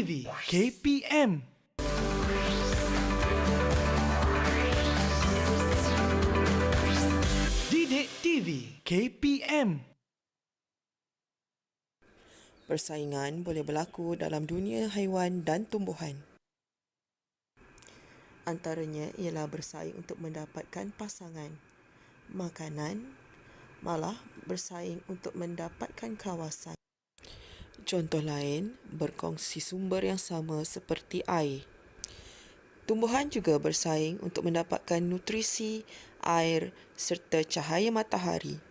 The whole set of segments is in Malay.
TV KPM. Didik TV KPM. Persaingan boleh berlaku dalam dunia haiwan dan tumbuhan. Antaranya ialah bersaing untuk mendapatkan pasangan, makanan, malah bersaing untuk mendapatkan kawasan. Contoh lain, berkongsi sumber yang sama seperti air. Tumbuhan juga bersaing untuk mendapatkan nutrisi, air serta cahaya matahari.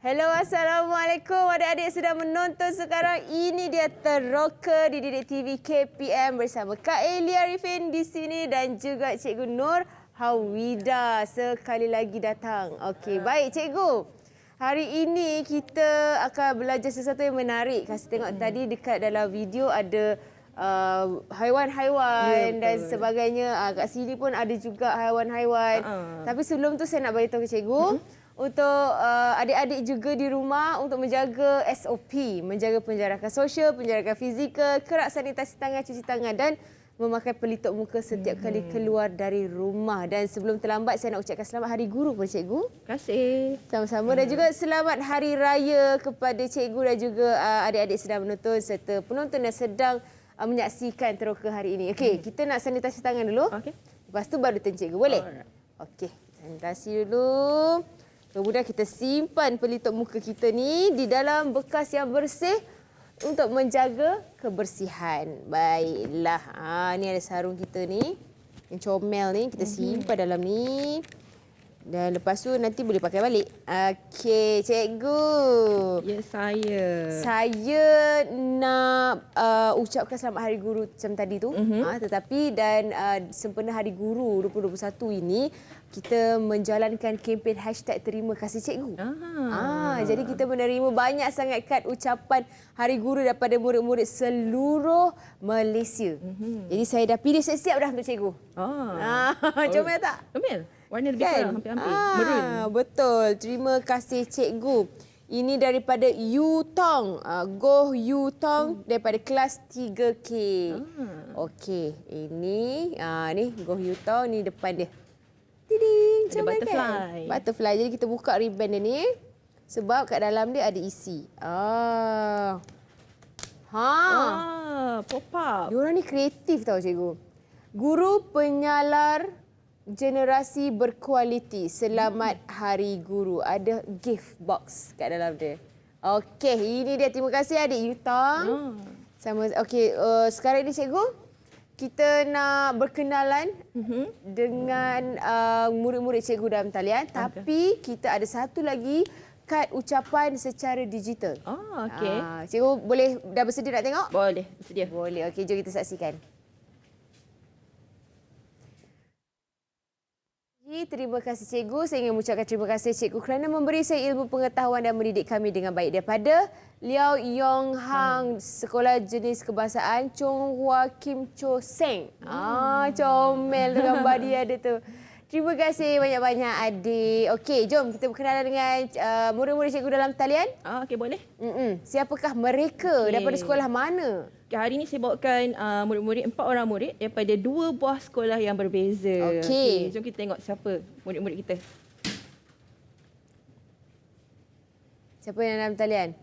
Hello, Assalamualaikum adik-adik sedang menonton sekarang. Ini dia Teroka di Didik TV KPM bersama Kak Eli Arifin di sini dan juga Cikgu Nur Hawida sekali lagi datang. Okey, baik Cikgu. Hari ini kita akan belajar sesuatu yang menarik. Kasih tengok tadi dekat dalam video ada haiwan-haiwan dan sebagainya. Kat sini pun ada juga haiwan-haiwan. Tapi sebelum tu saya nak beritahu ke Cikgu. Untuk adik-adik juga di rumah untuk menjaga SOP, menjaga penjarakan sosial, penjarakan fizikal, kerak sanitasi tangan, cuci tangan dan memakai pelitup muka setiap kali keluar dari rumah. Dan sebelum terlambat saya nak ucapkan selamat Hari Guru kepada Cikgu. Terima kasih. Sama-sama dan juga selamat Hari Raya kepada Cikgu dan juga adik-adik sedang menonton serta penonton yang sedang menyaksikan Teroka hari ini. Okey, kita nak sanitasi tangan dulu. Okey. Lepas tu baru turn Cikgu, boleh? Alright. Okey, sanitasi dulu. Kemudian kita simpan pelitup muka kita ni di dalam bekas yang bersih untuk menjaga kebersihan. Baiklah. Ni ada sarung kita ni. Yang comel ni kita simpan dalam ni. Dan lepas tu nanti boleh pakai balik. Okey, Cikgu. Ya, saya. Saya nak ucapkan selamat Hari Guru macam tadi tu. Tetapi sempena Hari Guru 2021 ini, kita menjalankan kempen #Terima Kasih Cikgu. Jadi kita menerima banyak sangat kad ucapan Hari Guru daripada murid-murid seluruh Malaysia. Jadi saya dah pilih siap-siap dah untuk Cikgu. Comel tak? Comel. Warna lebih kurang, hampir-hampir. Maroon. Betul. Terima kasih Cikgu. Ini daripada Yutong. Goh Yutong daripada kelas 3K. Okey. Ini ni Goh Yutong ni depan dia. Tiding, Ada butterfly. Kan? Butterfly. Jadi kita buka ribbon dia ni. Sebab kat dalam dia ada isi. Pop up. Diorang ni kreatif tau Cikgu. Guru penyalar generasi berkualiti. Selamat Hari Guru. Ada gift box kat dalam dia. Okey, ini dia. Terima kasih adik Yutong. Sama. Okey, sekarang ni Cikgu, kita nak berkenalan dengan murid-murid Cikgu dalam talian. Tapi kita ada satu lagi kad ucapan secara digital. Okey. Cikgu boleh dah bersedia nak tengok? Boleh, bersedia. Boleh. Okey, jom kita saksikan. Terima kasih Cikgu. Saya ingin mengucapkan terima kasih Cikgu kerana memberi saya ilmu pengetahuan dan mendidik kami dengan baik. Daripada Liao Yong Hang, Sekolah Jenis Kebahasaan Chong Hua Kim Cho Seng. Comel tu gambar dia ada tu. Terima kasih banyak-banyak adik. Okey, jom kita berkenalan dengan murid-murid Cikgu dalam talian. Okey, boleh. Siapakah mereka? Daripada sekolah mana? Hari ini saya bawakan murid-murid, 4 orang murid daripada 2 buah sekolah yang berbeza. Okey. Jom kita tengok siapa murid-murid kita. Siapa yang dalam talian?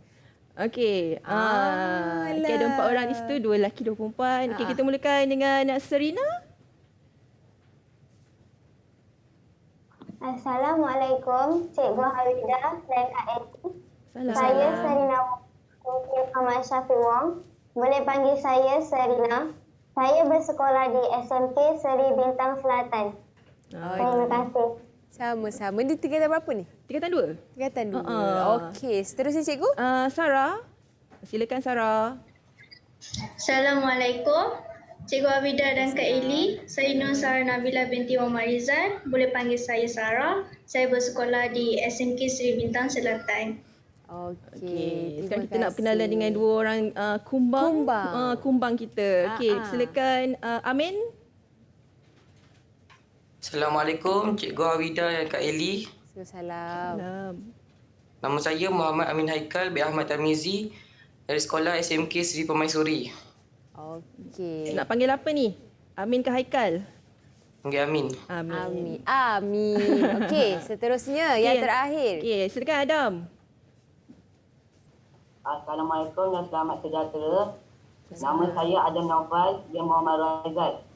Okey. Okey, ada 4 orang di situ, 2 lelaki, 2 perempuan. Okey, kita mulakan dengan Serina. Assalamualaikum, Cikgu Hawida dan Kak Eti. Saya Serina Muhammad Syafiq Wong. Boleh panggil saya Serina. Saya bersekolah di SMK Seri Bintang Selatan. Terima kasih. Sama-sama. Ini tingkatan berapa ni? Tingkatan 2. Tingkatan 2. Okey, seterusnya Cikgu. Sarah. Silakan Sarah. Assalamualaikum, Cikgu Hawida dan Kak Eli. Saya Nur Sarah Nabila binti Muhammad Rizal. Boleh panggil saya Sarah. Saya bersekolah di SMK Seri Bintang Selatan. Okey. Sekarang kita nak kenalan dengan 2 orang kumbang. Kumbang kita. Okey, silakan Amin. Assalamualaikum, Cikgu Hawida dan Kak Eli. Salam. Nama saya Muhammad Amin Haikal bin Ahmad Tamizi dari Sekolah SMK Seri Permaisuri. Okey. Nak panggil apa ni? Amin ke Haikal? Panggil Amin. Amin. Amin. Okey, seterusnya yang terakhir. Okey, silakan Adam. Assalamualaikum dan selamat sejahtera. Nama saya Adam Naufal bin Muhammad Razak.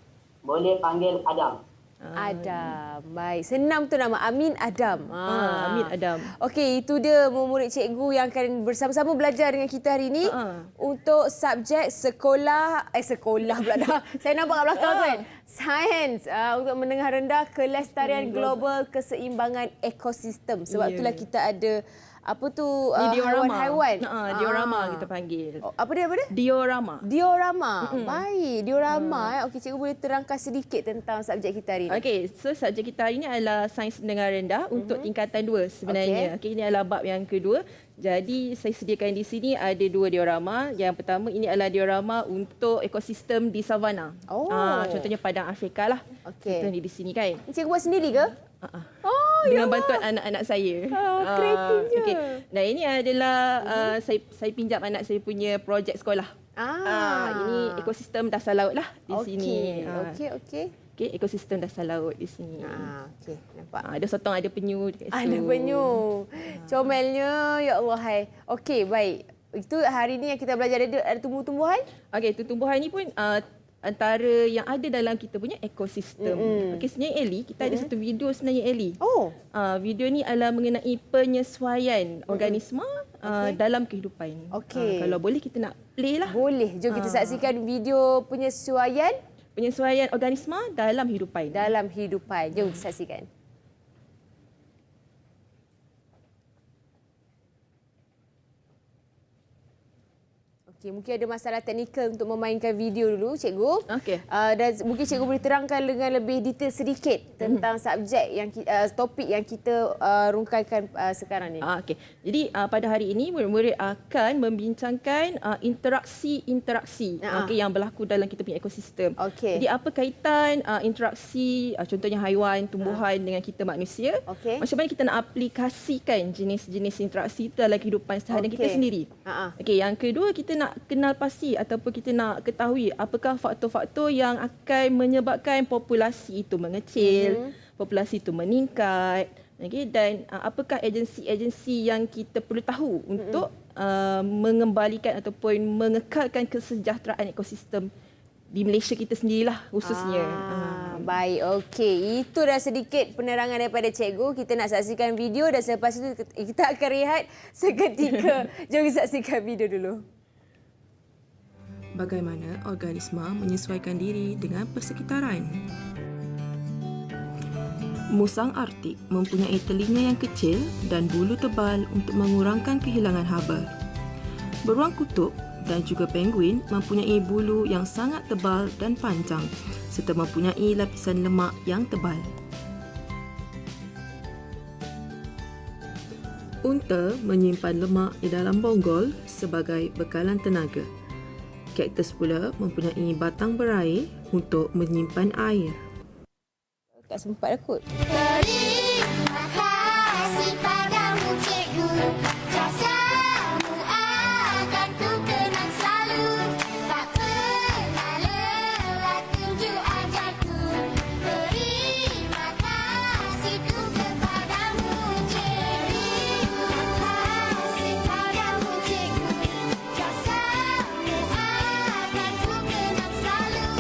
Boleh panggil Adam. Adam. Baik. Senang tu nama Amin Adam. Amin Adam. Okey, itu dia murid cikgu yang akan bersama-sama belajar dengan kita hari ini untuk subjek sekolah pula dah. Saya nampak kat belakang tu kan. Sains untuk menengah rendah kelestarian global keseimbangan ekosistem. Sebab itulah kita ada apa tu haiwan-haiwan. Diorama kita panggil. Apa dia? Diorama. Baik, diorama. Okey, cikgu boleh terangkan sedikit tentang subjek kita hari ini. Okey, so subjek kita hari ini adalah sains menengah rendah untuk tingkatan 2 sebenarnya. Okey, ini adalah bab yang kedua. Jadi saya sediakan di sini ada 2 diorama. Yang pertama ini adalah diorama untuk ekosistem di savana. Contohnya padang Afrika lah. Okey. Contohnya di sini kan. Cikgu buat sendiri ke? Dengan bantuan anak-anak saya. Kreatif je. Okay. Dan ini adalah saya pinjam anak saya punya projek sekolah. Ini ekosistem dasar laut lah di sini. Okey. Okey, ekosistem dasar laut di sini. Okey, nampak. Ada sotong, ada penyu dekat situ. Ada penyu. Comelnya, ya Allah hai. Okey, baik. Itu hari ni yang kita belajar ada tumbuh-tumbuhan? Okey, tumbuhan ni pun antara yang ada dalam kita punya ekosistem. Okey, sebenarnya Ellie, kita ada satu video sebenarnya Ellie. Video ni adalah mengenai penyesuaian organisma dalam kehidupan. Okey. Kalau boleh kita nak play lah. Boleh. Jom kita saksikan video penyesuaian organisma dalam hidupan. Jom kita saksikan. Okey, mungkin ada masalah teknikal untuk memainkan video dulu, cikgu. Okey. Dan mungkin cikgu boleh terangkan dengan lebih detail sedikit tentang subjek yang topik yang kita rungkaikan sekarang ni. Okey. Jadi pada hari ini murid-murid akan membincangkan interaksi-interaksi yang berlaku dalam kita punya ekosistem. Okey. Jadi apa kaitan interaksi contohnya haiwan, tumbuhan dengan kita manusia? Okey. Macam mana kita nak aplikasikan jenis-jenis interaksi itu dalam kehidupan seharian kita sendiri? Okey, yang kedua kita nak kenal pasti ataupun kita nak ketahui apakah faktor-faktor yang akan menyebabkan populasi itu mengecil, populasi itu meningkat. Okey, dan apakah agensi-agensi yang kita perlu tahu untuk mengembalikan ataupun mengekalkan kesejahteraan ekosistem di Malaysia kita sendirilah khususnya. Baik, okey. Itu dah sedikit penerangan daripada cikgu. Kita nak saksikan video dan selepas itu kita akan rehat seketika. Jom kita saksikan video dulu. Bagaimana organisma menyesuaikan diri dengan persekitaran? Musang Arktik mempunyai telinga yang kecil dan bulu tebal untuk mengurangkan kehilangan haba. Beruang kutub dan juga penguin mempunyai bulu yang sangat tebal dan panjang serta mempunyai lapisan lemak yang tebal. Unta menyimpan lemak di dalam bonggol sebagai bekalan tenaga. Kaktus pula mempunyai batang berair untuk menyimpan air. Tak sempat dah kot. Terima kasih padamu cikgu, jasamu akan ku kenang selalu. Tak pernah lelah tunjuk ajarku. Terima kasih tu kepadamu cikgu. Terima kasih padamu cikgu, jasamu akan ku kenang selalu.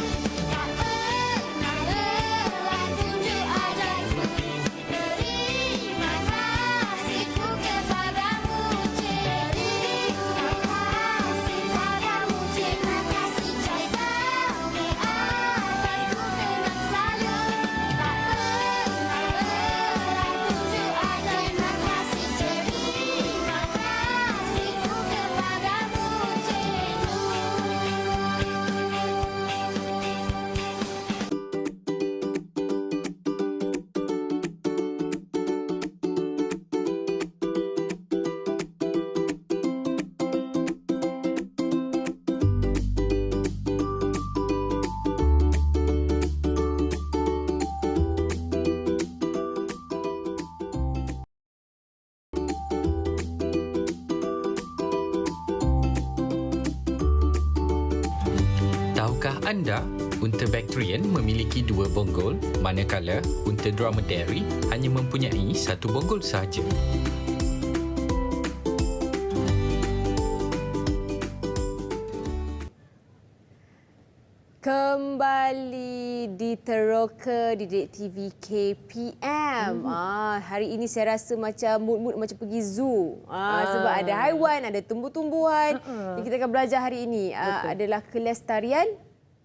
Tak pernah lelah tunjuk ajarku. Tahukah anda, unta Bactrian memiliki 2 bonggol, manakala unta dromedary hanya mempunyai 1 bonggol sahaja. Kembali di Teroka Didik TV KPM. Hari ini saya rasa macam mood-mood macam pergi zoo. Sebab ada haiwan, ada tumbuh-tumbuhan. Yang kita akan belajar hari ini adalah kelestarian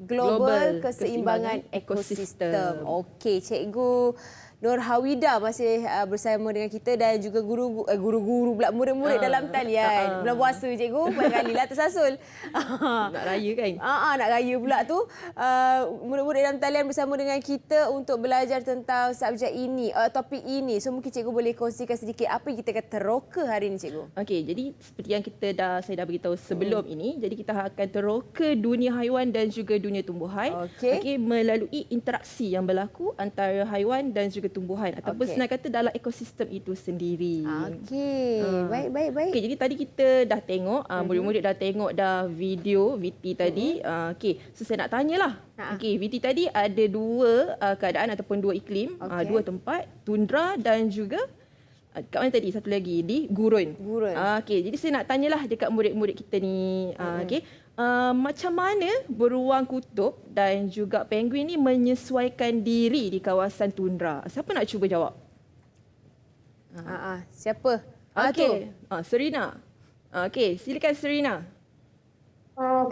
global keseimbangan ekosistem. Okey, Cikgu Nur Hawida masih bersama dengan kita dan juga guru-guru pula murid-murid dalam talian. Bulan puasa cikgu, banyak kali lah tersasul. Nak raya kan? Nak raya pula tu. Murid-murid dalam talian bersama dengan kita untuk belajar tentang subjek ini, topik ini. So mungkin cikgu boleh kongsikan sedikit apa yang kita akan teroka hari ini cikgu. Okey, jadi seperti yang saya dah beritahu sebelum ini, jadi kita akan teroka dunia haiwan dan juga dunia tumbuhan. Okey, melalui interaksi yang berlaku antara haiwan dan juga tumbuhan ataupun senang kata dalam ekosistem itu sendiri. Okey, baik. Okey, jadi tadi kita dah tengok, murid-murid dah tengok dah video VT tadi. Okey, so saya nak tanyalah. Okey, VT tadi ada 2 keadaan ataupun 2 iklim, 2 tempat, tundra dan juga kat mana tadi satu lagi di gurun. Okey, jadi saya nak tanyalah dekat murid-murid kita ni, okey. Macam mana beruang kutub dan juga penguin ni menyesuaikan diri di kawasan tundra? Siapa nak cuba jawab? Siapa? Okey, Serina. Okey, silakan Serina.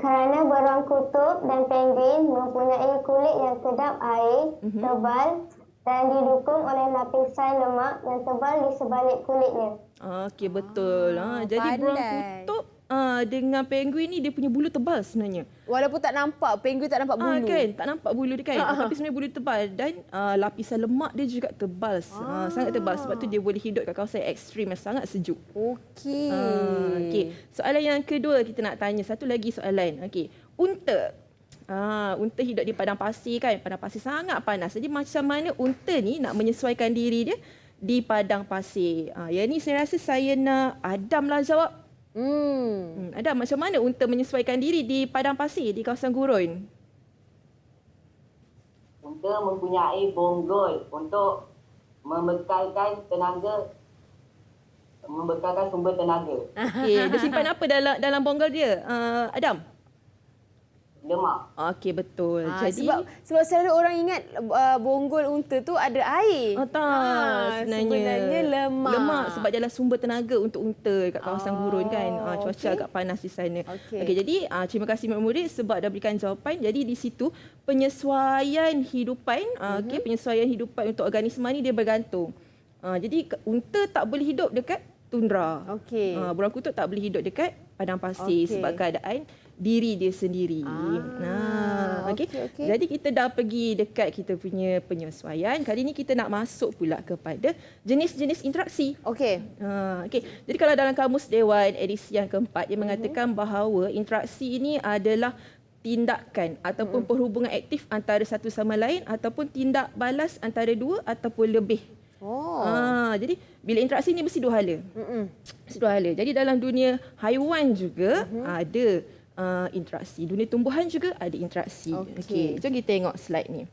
Kerana beruang kutub dan penguin mempunyai kulit yang kedap air, tebal dan didukung oleh lapisan lemak yang tebal di sebalik kulitnya. Okey, betul. Jadi beruang kutub dengan penguin ni dia punya bulu tebal sebenarnya. Walaupun tak nampak, penguin tak nampak bulu. Kan, tak nampak bulu dia kan. Tapi sebenarnya bulu tebal dan lapisan lemak dia juga tebal. Sangat tebal sebab tu dia boleh hidup kat kawasan ekstrim yang sangat sejuk. Okey. Soalan yang kedua kita nak tanya, satu lagi soalan. Okey, unta. Unta hidup di padang pasir kan. Padang pasir sangat panas. Jadi macam mana unta ni nak menyesuaikan diri dia di padang pasir? Yang ni saya rasa saya nak Adam lah jawab. Adam, macam mana unta menyesuaikan diri di padang pasir, di kawasan gurun? Unta mempunyai bonggol untuk membekalkan sumber tenaga. Dia simpan apa dalam bonggol dia, Adam? Lemak. Okey, betul. Jadi sebab selalu orang ingat bonggol unta tu ada air. Sebenarnya lemak. Sebab dia adalah sumber tenaga untuk unta kat kawasan gurun kan. Cuaca agak panas di sana. Okey, jadi terima kasih murid-murid sebab dah berikan jawapan. Jadi di situ penyesuaian hidupan, penyesuaian hidupan untuk organisma ni dia bergantung. Jadi unta tak boleh hidup dekat tundra. Beruang kutub tak boleh hidup dekat padang pasir sebab keadaan diri dia sendiri. Jadi kita dah pergi dekat kita punya penyesuaian. Kali ni kita nak masuk pula kepada jenis-jenis interaksi. Jadi kalau dalam Kamus Dewan edisi yang keempat, dia mengatakan bahawa interaksi ini adalah tindakan ataupun perhubungan aktif antara satu sama lain ataupun tindak balas antara 2 ataupun lebih. Jadi bila interaksi ni mesti 2 hala. Mesti 2 hala. Jadi dalam dunia haiwan juga ada interaksi. Dunia tumbuhan juga ada interaksi. Jom kita tengok slide ni.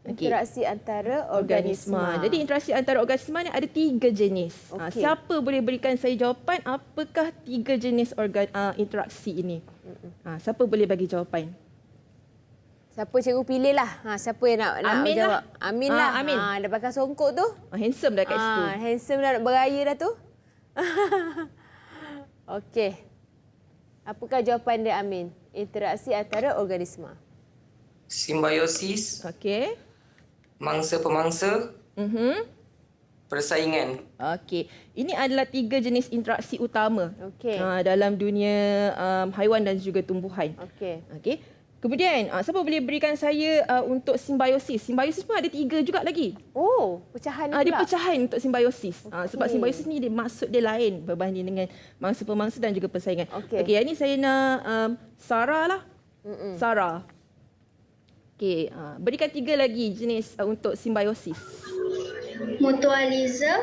Interaksi antara organisma. Jadi interaksi antara organisma ni ada 3 jenis. Siapa boleh berikan saya jawapan apakah 3 jenis interaksi ini? Siapa boleh bagi jawapan? Siapa cikgu pilih lah. Siapa yang nak Amin jawab? lah. Amin lah. Amin. Dah pakai songkok tu. Handsome dah kat situ. Handsome dah nak beraya dah tu. Okey. Apakah jawapan dia, Amin? Interaksi antara organisma. Simbiosis. Mangsa-pemangsa. Persaingan. Ini adalah 3 jenis interaksi utama dalam dunia haiwan dan juga tumbuhan. Kemudian, siapa boleh berikan saya untuk simbiosis? Simbiosis pun ada 3 juga lagi. Pecahan dia pecahan untuk simbiosis. Sebab simbiosis ni maksud dia lain berbanding dengan mangsa-pemangsa dan juga persaingan. Yang ni saya nak Sarah lah. Sarah. Berikan 3 lagi jenis untuk simbiosis. mutualism,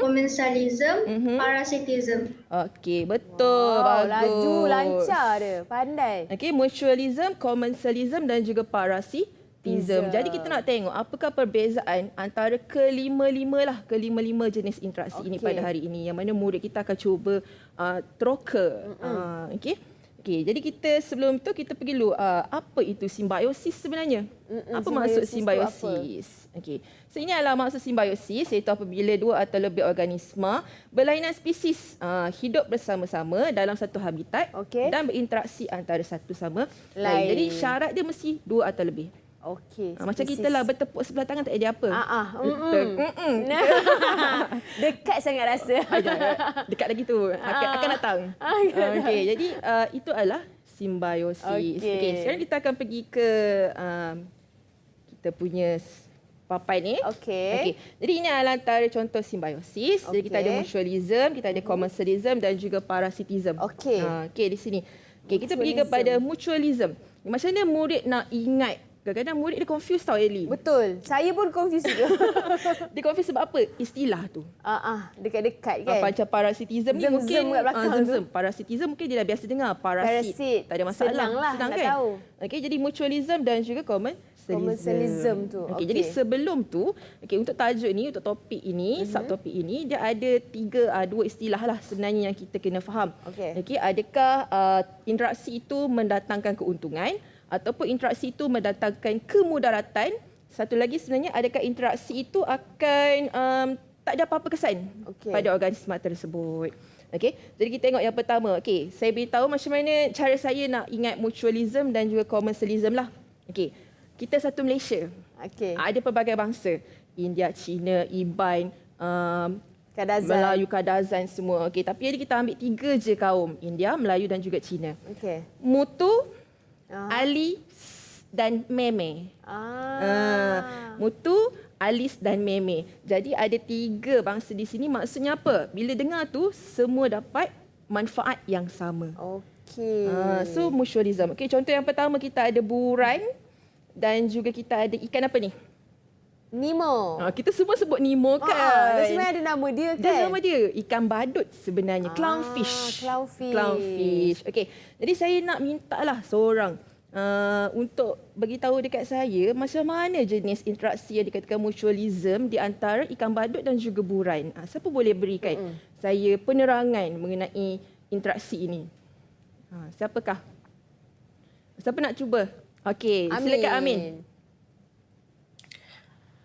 komensalism, parasitism. Okey, betul. Wow, Bagus. laju, lancar dia. Pandai. Okey, mutualism, commensalism dan juga parasitism. Jadi kita nak tengok apakah perbezaan antara kelima-lima jenis interaksi ini pada hari ini yang mana murid kita akan cuba teroka. Okey. Okey, jadi kita sebelum tu kita pergi dulu apa itu simbiosis sebenarnya? Apa maksud simbiosis? Okey. So ini adalah maksud simbiosis iaitu apabila dua atau lebih organisma berlainan spesies hidup bersama-sama dalam satu habitat dan berinteraksi antara satu sama lain. Jadi syarat dia mesti dua atau lebih. Okey. Macam kita lah bertepuk sebelah tangan tak jadi apa. Dekat sangat rasa. Dekat lagi tu. Akan datang. Okey, jadi itu adalah simbiosis. Okey, sekarang kita akan pergi ke kita punya papan ni. Okey. Jadi ini adalah antara contoh simbiosis. Jadi kita ada mutualism, kita ada commensalism dan juga parasitism. Okey, di sini. Okey, kita pergi kepada mutualism. Macam mana murid nak ingat? Kadang-kadang murid dia confuse tau, Ellie. Betul. Saya pun confuse juga. Dia confuse sebab apa? Istilah tu. Dekat-dekat kan. Macam parasitism ni mungkin zem-zem. Parasitism mungkin dia dah biasa dengar. Parasit. Tak ada masalah. Senang kan? Tahu. Okey, jadi mutualism dan juga commensalism tu. Okey, jadi sebelum tu, okey, untuk tajuk ni, untuk topik ini, subtopik ini, dia ada dua istilah lah sebenarnya yang kita kena faham. Okey, adakah interaksi itu mendatangkan keuntungan ataupun interaksi itu mendatangkan kemudaratan? Satu lagi sebenarnya, adakah interaksi itu akan tak ada apa-apa kesan pada organisma tersebut? Okey, jadi kita tengok yang pertama. Okey, saya beritahu macam mana cara saya nak ingat mutualism dan juga commensalism lah. Okey, kita satu Malaysia. Ada pelbagai bangsa. India, Cina, Iban, Kadazan. Melayu, Kadazan semua. Okey, tapi jadi kita ambil 3 je kaum. India, Melayu dan juga Cina. Mutu, Ali dan Meme. Mutu, Alis dan Meme. Jadi ada 3 bangsa di sini. Maksudnya apa? Bila dengar tu, semua dapat manfaat yang sama. So mutualism. Okey, contoh yang pertama kita ada buran dan juga kita ada ikan apa ni? Nemo. Kita semua sebut Nemo kan. Dia sebenarnya ada nama dia kan? Dia nama dia. Ikan badut sebenarnya. Clownfish. Clownfish. Okey. Jadi saya nak minta lah seorang untuk beritahu dekat saya macam mana jenis interaksi yang dikatakan mutualism di antara ikan badut dan juga buran. Siapa boleh berikan saya penerangan mengenai interaksi ini? Siapakah? Siapa nak cuba? Okey, silakan Amin.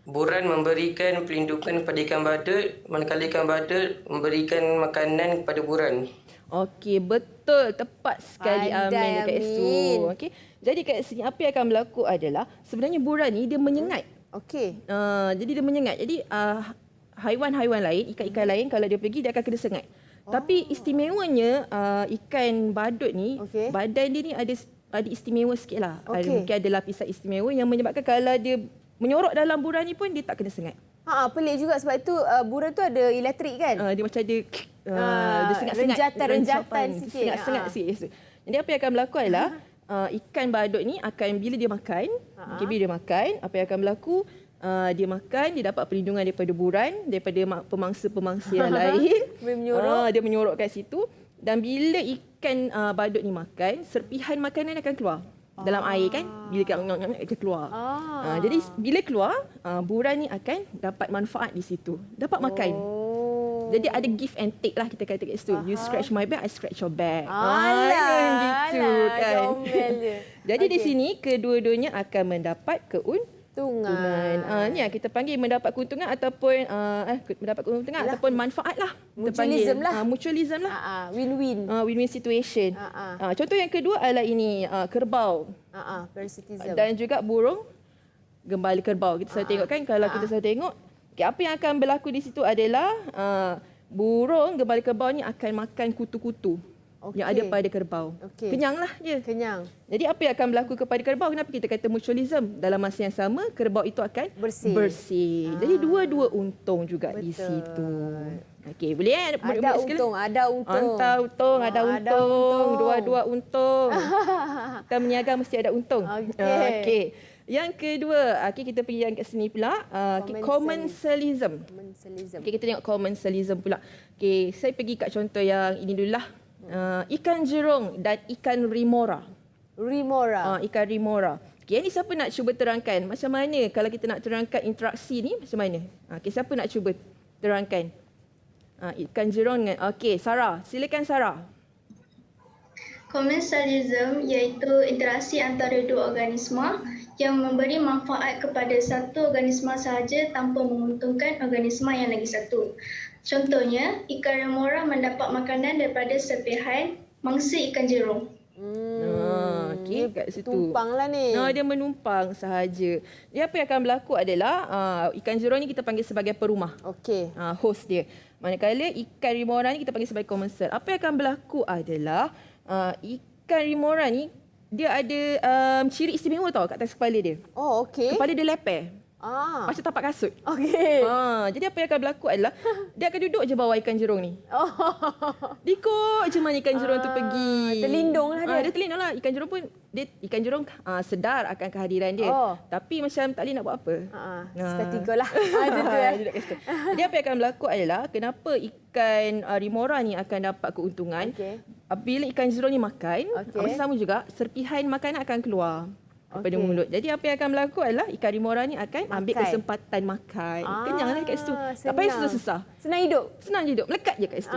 Buran memberikan perlindungan kepada ikan badut, manakala ikan badut memberikan makanan kepada buran. Okey, betul. Tepat sekali Amin dekat situ. Okey. Jadi kat sini apa yang akan berlaku adalah sebenarnya buran ni dia menyengat. Jadi dia menyengat. Jadi haiwan-haiwan lain, ikan-ikan lain kalau dia pergi dia akan kena sengat. Tapi istimewanya ikan badut ni, badan dia ni ada istimewa sikit lah. Mungkin ada lapisan istimewa yang menyebabkan kalau dia menyorok dalam buran ni pun dia tak kena sengat. Pelik juga sebab tu buran tu ada elektrik kan? Dia macam ada dia sengat-sengat. Renjatan sikit. Sengat-sengat sikit. Jadi apa yang akan berlaku adalah ikan badut ni akan bila dia makan, bila dia makan, apa yang akan berlaku? Dia makan, dia dapat perlindungan daripada buran, daripada pemangsa-pemangsa yang lain. Dia menyorok kat situ. Dan bila ikan badut ni makan, serpihan makanan akan keluar dalam air kan, bila dia keluar. Jadi bila keluar, buran ni akan dapat manfaat di situ, dapat makan. Jadi ada give and take lah kita kata kat situ. You scratch my back, I scratch your back. Gitu kan. Jadi di sini kedua-duanya akan mendapat keuntungan. Ni yang kita panggil mendapat keuntungan ataupun mendapat keuntungan ataupun manfaat lah. Mutualism lah. Mutualism lah. Win-win. Win-win situation. Contoh yang kedua adalah ini kerbau. Parasitism. Dan juga burung gembala kerbau. Kita selalu tengok kan, kalau kita selalu tengok, apa yang akan berlaku di situ adalah burung gembala kerbau ni akan makan kutu-kutu yang ada pada kerbau. Kenyanglah dia. Kenyang. Jadi apa yang akan berlaku kepada kerbau? Kenapa kita kata mutualism? Dalam masa yang sama, kerbau itu akan bersih. Jadi dua-dua untung juga di situ. Okey, boleh ada untung, ada untung. Ada untung. Dua-dua untung. Kita berniaga mesti ada untung. Okey. Yang kedua, kita pergi yang kat sini pula. Commensalism. Okay, kita tengok commensalism pula. Okay, saya pergi kat contoh yang ini dululah. Ikan jerung dan ikan remora. Ikan remora. Okay, ni siapa nak cuba terangkan? Macam mana kalau kita nak terangkan interaksi ni macam mana? Okay, siapa nak cuba terangkan? Ikan jerung dengan... Okay, Sarah. Silakan Sarah. Commensalism iaitu interaksi antara dua organisma yang memberi manfaat kepada satu organisma sahaja tanpa menguntungkan organisma yang lagi satu. Contohnya, ikan remora mendapat makanan daripada serpihan mangsa ikan jerung. Okey, kat situ. Tumpanglah ni. Dia menumpang sahaja. Dia apa yang akan berlaku adalah ikan jerung ni kita panggil sebagai perumah. Okey. Host dia. Manakala ikan remora ni kita panggil sebagai commensal. Apa yang akan berlaku adalah ikan remora ni dia ada ciri istimewa tau kat atas kepala dia. Oh, okey. Kepala dia leper. Macam tapak kasut. Okey. Jadi apa yang akan berlaku adalah dia akan duduk je bawah ikan jerung ni. Ikut je mana ikan jerung tu pergi. Terlindung lah dia. Dia terlindung lah. Ikan jerung pun ikan jerung sedar akan kehadiran dia. Tapi macam tak boleh nak buat apa. Seketika lah. Macam tu. Jadi apa yang akan berlaku adalah kenapa ikan remora ni akan dapat keuntungan. Bila ikan jerung ni makan, masa sama juga serpihan makanan akan keluar daripada mulut. Jadi apa yang akan berlaku adalah ikan remora ni akan ambil kesempatan makan. Kenyanglah kat situ. Tak payah susah-susah. Senang hidup. Senang je hidup. Melekat je kat situ.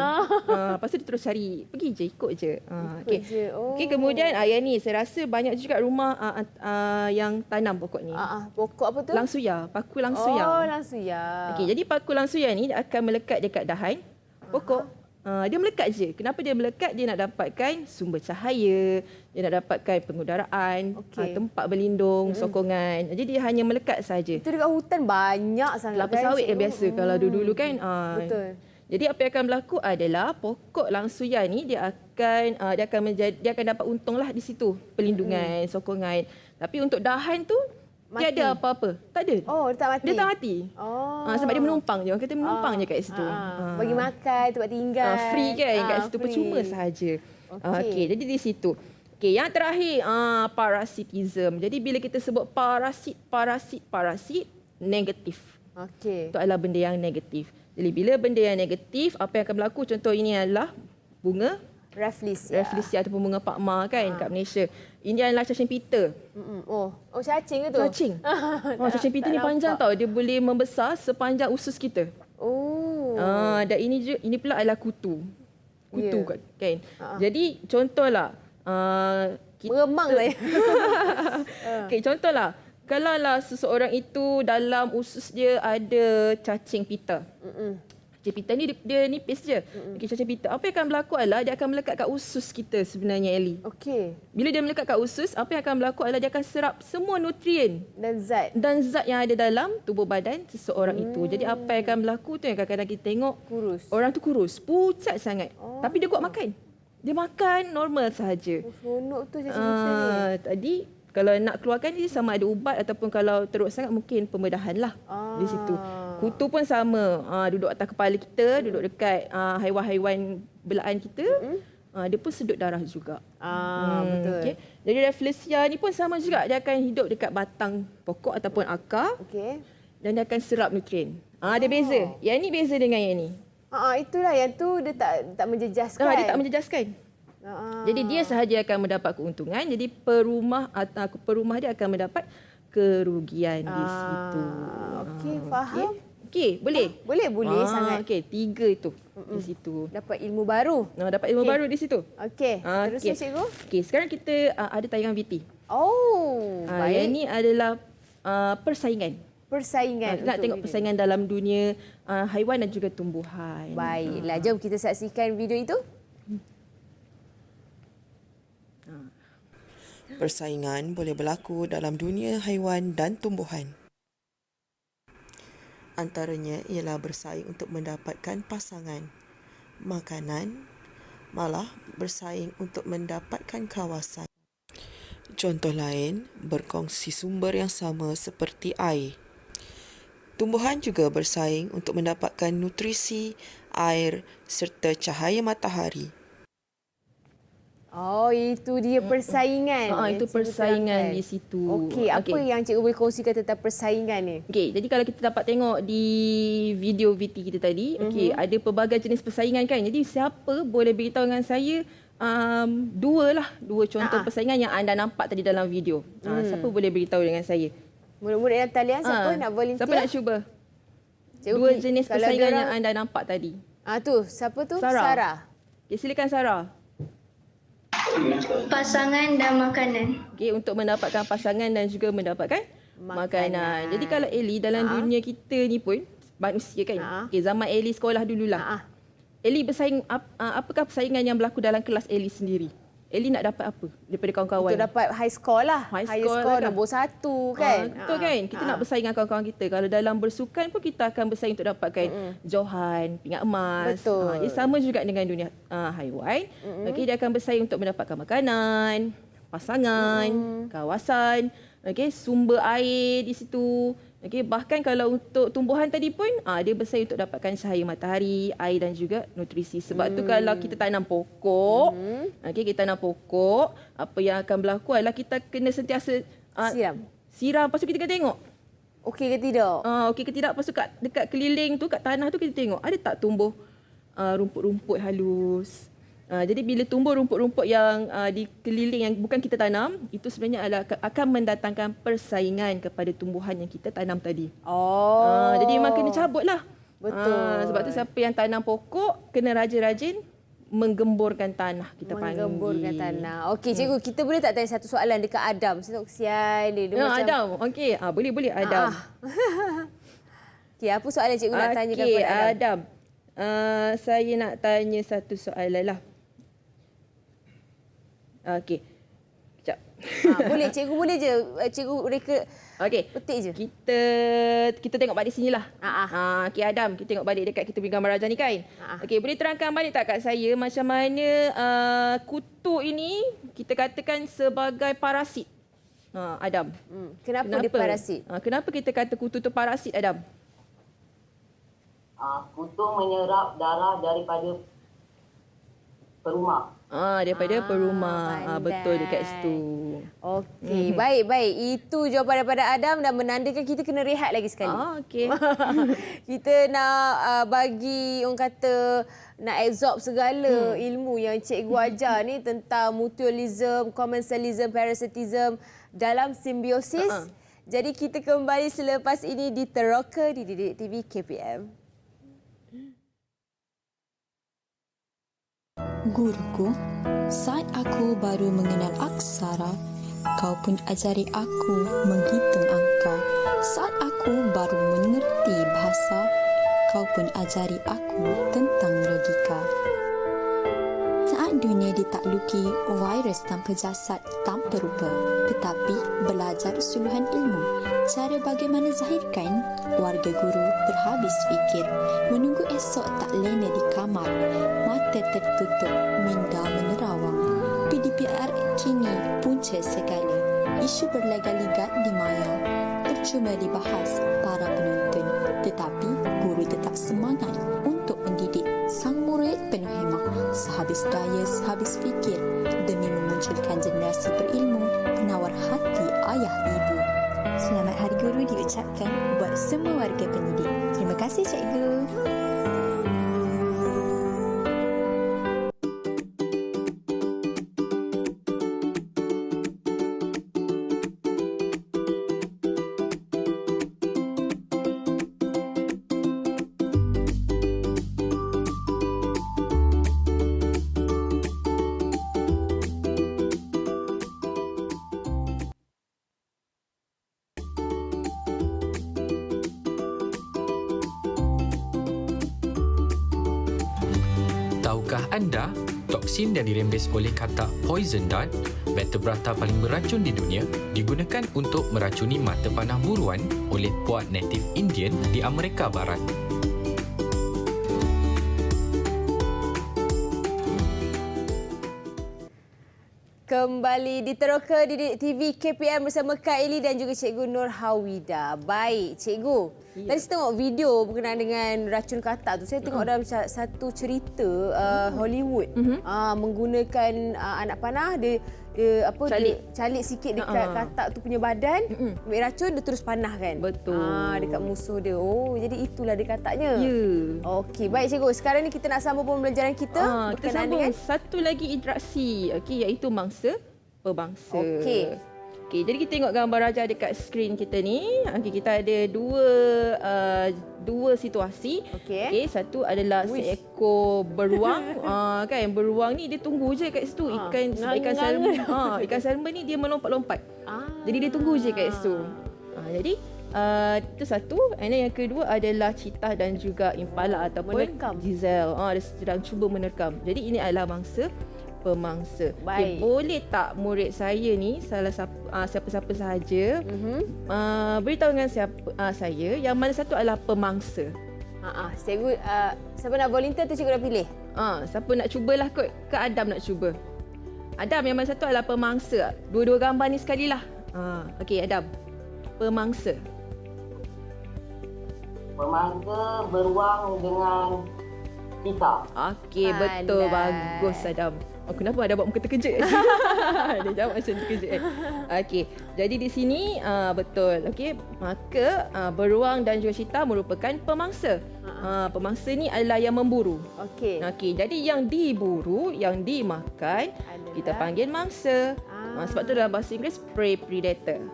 Lepas tu dia terus cari. Pergi je, ikut je. Okey, kemudian yang ni saya rasa banyak juga rumah yang tanam pokok ni. Pokok apa tu? Langsuya. Paku langsuya. Langsuya. Okey, jadi paku langsuya ni dia akan melekat dekat dahan pokok. Dia melekat je. Kenapa dia melekat? Dia nak dapatkan sumber cahaya, dia nak dapatkan pengudaraan, tempat berlindung, sokongan. Jadi dia hanya melekat saja. Itu dekat hutan banyak sangat. Kelapa sawit kan biasa kalau dulu-dulu kan. Betul. Jadi apa yang akan berlaku adalah pokok langsuya ni dia akan dapat untunglah di situ, perlindungan, sokongan. Tapi untuk dahan tu mati. Dia ada apa-apa? Tak ada. Dia tak mati? Dia tak mati. Sebab dia menumpang je. Orang kata menumpang je kat situ. Bagi makan, tempat tinggal. Free kan kat situ, percuma sahaja. Okey, jadi di situ. Okey, yang terakhir, parasitism. Jadi bila kita sebut parasit, negatif. Okey. Itu adalah benda yang negatif. Jadi bila benda yang negatif, apa yang akan berlaku? Contoh ini adalah bunga Rafflesia ataupun bunga pakma kan kat Malaysia. Ini adalah cacing pita. Cacing ke tu? Cacing. Cacing pita ni panjang tau. Dia boleh membesar sepanjang usus kita. Dan ini pula adalah kutu. Kan. Jadi contohlah meremang saya. Okay, contohlah kalau seseorang itu dalam usus dia ada cacing pita. Cacing pita ni dia nipis je. Cacing pita. Apa yang akan berlaku adalah dia akan melekat kat usus kita sebenarnya, Ellie. Bila dia melekat kat usus, apa yang akan berlaku adalah dia akan serap semua nutrien dan zat yang ada dalam tubuh badan seseorang itu. Jadi apa yang akan berlaku tu yang kadang-kadang kita tengok orang tu kurus, pucat sangat. Tapi dia kuat makan. Dia makan normal sahaja. Seronok tu cacing pita ni. Tadi kalau nak keluarkan dia sama ada ubat ataupun kalau teruk sangat mungkin pembedahan lah di situ. Kutu pun sama. Duduk atas kepala kita, duduk dekat haiwan-haiwan belaan kita. Dia pun sedut darah juga. Betul. Okay. Jadi Rafflesia ni pun sama juga. Dia akan hidup dekat batang pokok ataupun akar. Dan dia akan serap nutrien. Dia beza. Yang ni beza dengan yang ni. Itulah yang tu dia tak menjejaskan. Dia tak menjejaskan. Jadi dia sahaja akan mendapat keuntungan. Jadi perumah dia akan mendapat kerugian di situ. Okey, faham. Okey, boleh? Boleh sangat. Okey, 3 itu di situ. Dapat ilmu baru. Dapat ilmu baru di situ. Okey, terusnya cikgu. Okey, sekarang kita ada tayangan VT. Baik. Yang ini adalah persaingan. Nak tengok persaingan dalam dunia haiwan dan juga tumbuhan. Baiklah, jom kita saksikan video itu. Persaingan boleh berlaku dalam dunia haiwan dan tumbuhan. Antaranya ialah bersaing untuk mendapatkan pasangan, makanan, malah bersaing untuk mendapatkan kawasan. Contoh lain, berkongsi sumber yang sama seperti air. Tumbuhan juga bersaing untuk mendapatkan nutrisi, air serta cahaya matahari. Oh, itu dia persaingan. Itu persaingan di situ. Okey, apa yang cikgu boleh kongsikan tentang persaingan ni? Okey, jadi kalau kita dapat tengok di video VT kita tadi, ada pelbagai jenis persaingan kan. Jadi siapa boleh beritahu dengan saya dua contoh persaingan yang anda nampak tadi dalam video. Siapa boleh beritahu dengan saya? Murid-murid yang talian siapa nak volunteer? Siapa nak cuba? Cikgu, dua jenis persaingan yang anda nampak tadi. Tu, siapa tu? Sarah. Okey, silakan Sarah. Pasangan dan makanan. Okey, untuk mendapatkan pasangan dan juga mendapatkan makanan. Jadi kalau Ellie dalam dunia kita ni pun manusia kan. Okey, zaman Ellie sekolah dululah. Ellie bersaing, apakah persaingan yang berlaku dalam kelas Ellie sendiri? Ellie nak dapat apa daripada kawan-kawan? Untuk dapat high score lah. High score kan? nombor 1 kan. Betul kan? Kita nak bersaing dengan kawan-kawan kita. Kalau dalam bersukan pun kita akan bersaing untuk dapatkan johan, pingat emas. Betul. Dia sama juga dengan dunia haiwan. Okey, dia akan bersaing untuk mendapatkan makanan, pasangan, kawasan, okey, sumber air di situ. Okey, bahkan kalau untuk tumbuhan tadi pun dia bersaing untuk dapatkan cahaya matahari, air dan juga nutrisi. Sebab tu kalau kita tanam pokok, okey, kita tanam pokok, apa yang akan berlaku adalah kita kena sentiasa siram. Lepas tu kita kena tengok okey ke tidak. Okey ke tidak. Lepas tu dekat keliling tu, kat tanah tu kita tengok ada tak tumbuh rumput-rumput halus. Jadi bila tumbuh rumput-rumput yang di keliling yang bukan kita tanam, itu sebenarnya akan mendatangkan persaingan kepada tumbuhan yang kita tanam tadi. Jadi memang kena cabutlah. Betul. Sebab tu siapa yang tanam pokok kena rajin-rajin menggemburkan tanah, kita panggil. Menggemburkan tanah. Okey, cikgu, kita boleh tak tanya satu soalan dekat Adam? Saya kesian dia. Macam Adam. Okey, boleh Adam. Okey, apa soalan cikgu nak tanyakan kepada Adam? Adam. Saya nak tanya satu soalan lah. Okey. Sekejap. Boleh, cikgu boleh je. Cikgu reka petik je. Kita tengok balik sinilah. Okey Adam, kita tengok balik dekat kita punya gambar raja ni kan. Okey, boleh terangkan balik tak kat saya macam mana kutu ini kita katakan sebagai parasit? Adam. Kenapa dia parasit? Kenapa kita kata kutu tu parasit, Adam? Kutu menyerap darah daripada perumah. Daripada perumah. Betul dekat situ. Okey, baik. Itu jawapan daripada Adam dan menandakan kita kena rehat lagi sekali. Okey. Kita nak bagi orang kata nak absorb segala ilmu yang cikgu ajar ni tentang mutualism, commensalism, parasitism dalam simbiosis. Jadi kita kembali selepas ini di Teroka di Didik TV KPM. Guruku, saat aku baru mengenal aksara, kau pun ajari aku menghitung angka. Saat aku baru mengerti bahasa, kau pun ajari aku tentang logika. Saat dunia ditakluki virus tanpa jasad, tanpa rupa, tetapi belajar suluhan ilmu. Cara bagaimana zahirkan, warga guru berhabis fikir. Menunggu esok tak lena di kamar, mata tertutup, minda menerawang. PDPR kini punca segala, isu berlegar-ligat di maya. Percuma dibahas para penonton, tetapi guru tetap semangat untuk mendidik sang murid penuh hemah, sehabis daya, sehabis fikir, demi memunculkan generasi berilmu, penawar hati ayah ibu. Selamat Hari Guru diucapkan buat semua warga pendidik. Terima kasih, cikgu. Tahukah anda, toksin yang dirembes oleh katak poison dart, vertebrata paling beracun di dunia, digunakan untuk meracuni mata panah buruan oleh puak native Indian di Amerika Barat. Kembali di Teroka Didik TV KPM bersama Kak Eli dan juga Cikgu Nur Hawida. Baik, Cikgu. Tadi saya tengok video berkenaan dengan racun katak tu. Saya tengok dalam satu cerita Hollywood menggunakan anak panah, dia calik sikit dekat katak tu punya badan, ambil racun, dia terus panahkan. Betul. Dekat musuh dia. Oh, jadi itulah dia kataknya. Ya. Okey, baik cikgu. Sekarang ni kita nak sambung pembelajaran kita. Kita sambung satu lagi interaksi, iaitu mangsa pemangsa. Okey. Okey, jadi kita tengok gambar Raja dekat skrin kita ni. Okey, kita ada dua situasi. Okey, satu adalah seekor beruang. Kan beruang ni dia tunggu je kat situ. Ikan salmon. Ikan salmon ni dia melompat-lompat. Jadi dia tunggu je kat situ. Jadi itu satu. And then yang kedua adalah cheetah dan juga impala ataupun gazelle. Dia sedang cuba menerkam. Jadi ini adalah mangsa pemangsa. Okay, boleh tak murid saya ni, siapa-siapa sahaja, beritahu dengan saya yang mana satu adalah pemangsa? Cikgu, siapa nak volunteer tu cikgu dah pilih? Siapa nak cubalah kot? Ke Adam nak cuba? Adam, yang mana satu adalah pemangsa? Dua-dua gambar ni sekalilah. Okey, Adam. Pemangsa. Pemangsa beruang dengan cheetah. Okey, betul. Bagus, Adam. Kenapa ada buat muka terkejut? Dia jawab macam terkejut. Okey, jadi di sini betul. Okey, maka beruang dan juga cheetah merupakan pemangsa. Pemangsa ni adalah yang memburu. Okey, jadi yang diburu, yang dimakan, kita panggil mangsa. Sebab tu dalam bahasa Inggeris prey predator.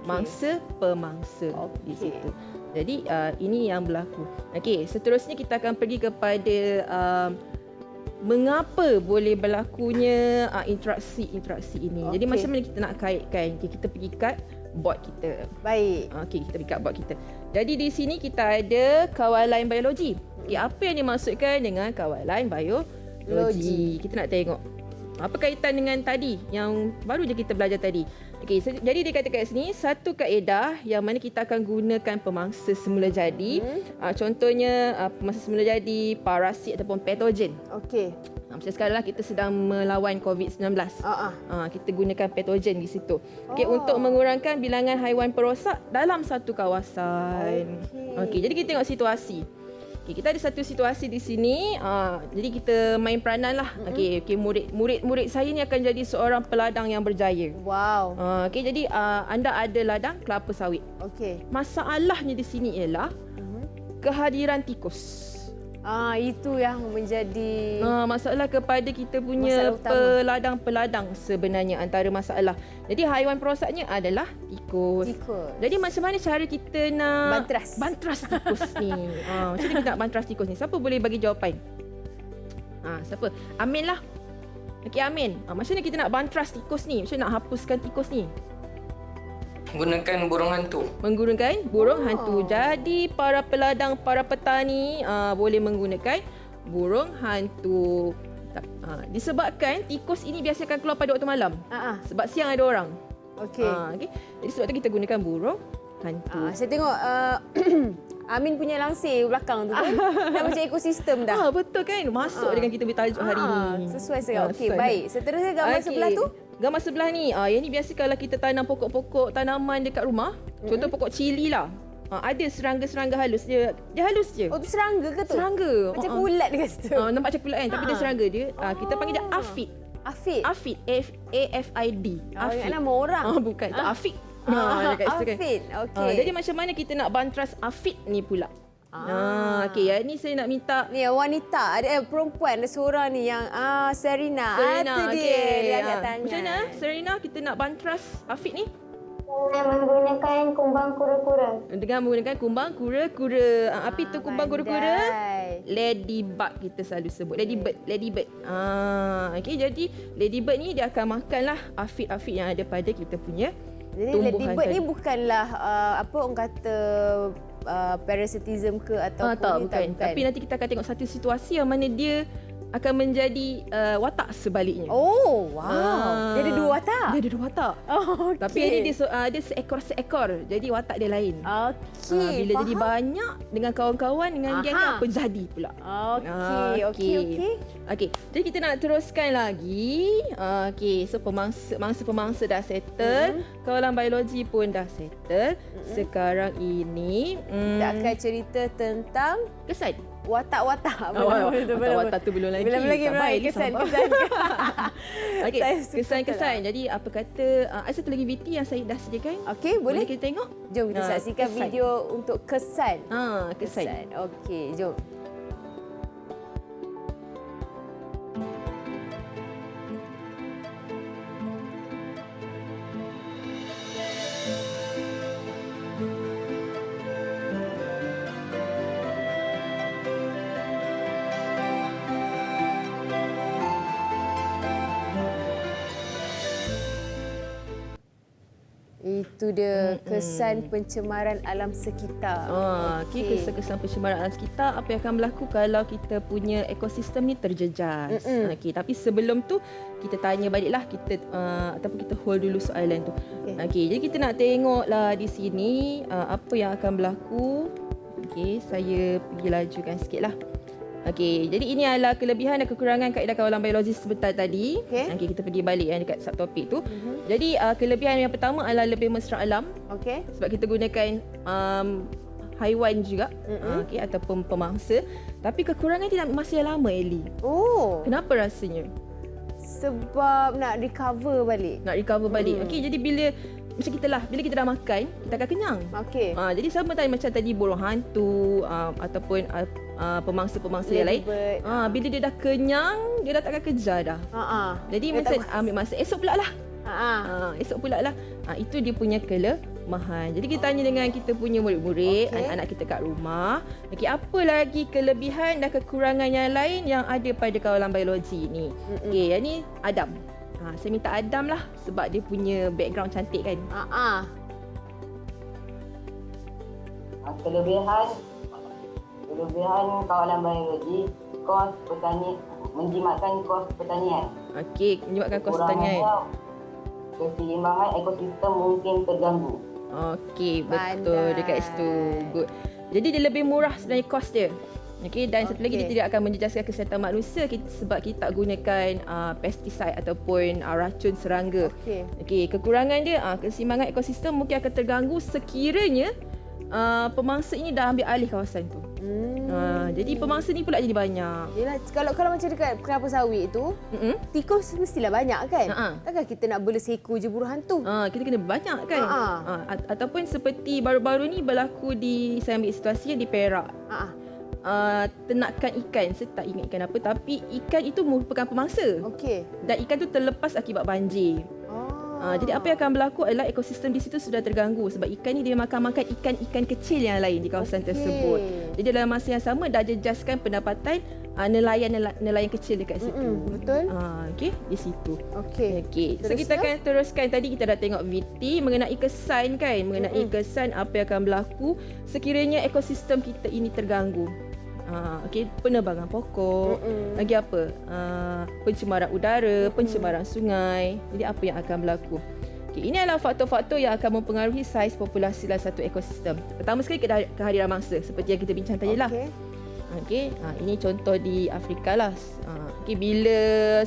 Mangsa pemangsa di situ. Jadi ini yang berlaku. Okey, seterusnya kita akan pergi kepada mengapa boleh berlakunya interaksi ini. Jadi macam mana kita nak kaitkan? Kita pergi kat board kita. Baik. Okey, kita pergi kat board kita. Jadi di sini kita ada kawalan biologi. Apa yang dimaksudkan dengan kawalan biologi? Kita nak tengok apa kaitan dengan tadi yang baru je kita belajar tadi. Okey, jadi dia kata kat sini satu kaedah yang mana kita akan gunakan pemangsa semula jadi. Contohnya pemangsa semula jadi, parasit ataupun patogen. Okey. Macam sekarang lah kita sedang melawan COVID-19. Kita gunakan patogen di situ. Okey, untuk mengurangkan bilangan haiwan perosak dalam satu kawasan. Okey, jadi kita tengok situasi. Okay, kita ada satu situasi di sini. Jadi kita main peranan lah. Okey, murid saya ni akan jadi seorang peladang yang berjaya. Wow. Okey, jadi anda ada ladang kelapa sawit. Okey. Masalahnya di sini ialah kehadiran tikus. Itu yang menjadi masalah kepada kita punya peladang-peladang sebenarnya, antara masalah. Jadi haiwan perosaknya adalah tikus. Jadi macam mana cara kita nak bantras tikus ni? Macam mana kita nak bantras tikus ni? Siapa boleh bagi jawapan? Siapa? Amin lah. Okey, Amin. Macam mana kita nak bantras tikus ni? Macam mana nak hapuskan tikus ni? Menggunakan burung hantu. Menggunakan burung hantu. Jadi para peladang, para petani boleh menggunakan burung hantu. Disebabkan tikus ini biasa akan keluar pada waktu malam. Sebab siang ada orang. Okay. Jadi sebab tu kita gunakan burung hantu. Saya tengok Amin punya langsir belakang tu kan. Dah macam ekosistem dah. Betul kan? Masuk dengan kita punya tajuk hari ni. Sesuai sangat. Okey, baik. Seterusnya gambar sebelah tu. Gambar sebelah ni, yang ni biasa kalau kita tanam pokok-pokok tanaman dekat rumah, contoh pokok cili lah. Ada serangga-serangga halus. Dia halus je. Oh, tu serangga ke tu? Serangga. Macam kulat dekat situ. Nampak macam kulat kan, tapi dia serangga dia. Kita panggil dia afid. Afid. A-F-I-D. Afid. Nama orang. Bukan, itu afid. Dekat situ kan. Afid. Okey. Jadi macam mana kita nak bantras afid ni pula? Okey, yang ni saya nak minta ni wanita, ada perempuan, ada seorang ni yang Serina. Tu dia angkat tangan. Macam mana Serina kita nak bantras afid ni? Dengan menggunakan kumbang kura-kura. Dengan menggunakan kumbang kura-kura. Apa itu kumbang kura-kura? Ladybug kita selalu sebut. Ladybird. Okey, jadi ladybird ni dia akan makanlah afid-afid yang ada pada kita punya tumbuhan. Jadi ladybird ni bukanlah apa orang kata parasitism ke atau bukan. Tapi nanti kita akan tengok satu situasi yang mana dia akan menjadi watak sebaliknya. Oh, wow. Dia ada dua watak? Dia ada dua watak. Okay. Tapi ini dia seekor-seekor. Jadi watak dia lain. Okey, bila jadi banyak dengan kawan-kawan, dengan geng apa jadi pula. Okey. Jadi kita nak teruskan lagi. Okey, so pemangsa dah settle. Kawalan biologi pun dah settle. Sekarang ini Kita akan cerita tentang kesan. Watak-watak. Watak-watak tu belum lagi. Belum lagi. Kesan. Okey, kesan-kesan. Jadi apa kata, ada satu lagi VT yang saya dah sediakan. Okey, boleh kita tengok? Jom kita saksikan kesan. video untuk kesan. Kesan. Okey, jom. Itu dia kesan pencemaran alam sekitar. Okey, kesan pencemaran alam sekitar, apa yang akan berlaku kalau kita punya ekosistem ni terjejas. Okey, tapi sebelum tu kita tanya baliklah, kita ataupun kita hold dulu soalan tu. Okey, jadi kita nak tengoklah di sini apa yang akan berlaku. Okey, saya pergi lajukan sikitlah. Okey, jadi ini adalah kelebihan dan kekurangan kaedah kawalan biologi sebentar tadi. Okey, kita pergi balik dekat subtopik tu. Jadi kelebihan yang pertama adalah lebih mesra alam. Okey. Sebab kita gunakan haiwan juga, okey, ataupun pemangsa. Tapi kekurangan tidak masa yang lama, Ellie. Oh. Kenapa rasanya? Sebab nak recover balik. Okey, jadi bila macam kita lah, bila kita dah makan, kita akan kenyang. Okey. Jadi sama tadi macam tadi burung hantu ataupun pemangsa-pemangsa yang lain. Bila dia dah kenyang, dia dah takkan kejar dah. Jadi macam ambil masa esok pula lah. Esok pula lah. Itu dia punya kelemahan. Jadi kita tanya dengan kita punya murid-murid, anak-anak kita kat rumah. Okey, apa lagi kelebihan dan kekurangan yang lain yang ada pada kawalan biologi ni? Okey, yang ni Adam. Saya minta Adam lah sebab dia punya background cantik kan. Kelebihan kawalan biologi, kos menjimatkan kos pertanian. Okey, menjimatkan kos pertanian. Keseimbangan ekosistem mungkin terganggu. Okey, betul dekat situ. Good. Jadi dia lebih murah sebenarnya kos dia. Okey, dan satu lagi dia tidak akan menjejaskan kesihatan manusia sebab kita tak gunakan pestiside ataupun racun serangga. Okey, kekurangan dia keseimbangan ekosistem mungkin akan terganggu sekiranya pemangsa ini dah ambil alih kawasan tu. Jadi pemangsa ni pula jadi banyak. Yelah, kalau macam dekat kelapa sawit tu, tikus mestilah banyak kan? Takkan kita nak bela seekor je burung hantu? Kita kena banyak kan? Ataupun seperti baru-baru ni berlaku saya ambil situasi di Perak. Ternakan ikan, saya tak ingat ikan apa, tapi ikan itu merupakan pemangsa. Dan ikan tu terlepas akibat banjir. Jadi apa yang akan berlaku adalah ekosistem di situ sudah terganggu sebab ikan ni dia makan ikan-ikan kecil yang lain di kawasan tersebut. Jadi dalam masa yang sama dah jejaskan pendapatan nelayan kecil dekat situ. Betul. Okey, di situ. Okey. So kita akan teruskan, tadi kita dah tengok VT mengenai kesan kan, mengenai kesan apa yang akan berlaku sekiranya ekosistem kita ini terganggu. Okey, penebangan pokok, lagi apa? Pencemaran udara, pencemaran sungai. Jadi apa yang akan berlaku? Okey, ini adalah faktor-faktor yang akan mempengaruhi saiz populasi dalam satu ekosistem. Pertama sekali kehadiran mangsa seperti yang kita bincang tadi lah. Okey, ini contoh di Afrika lah. Okey, bila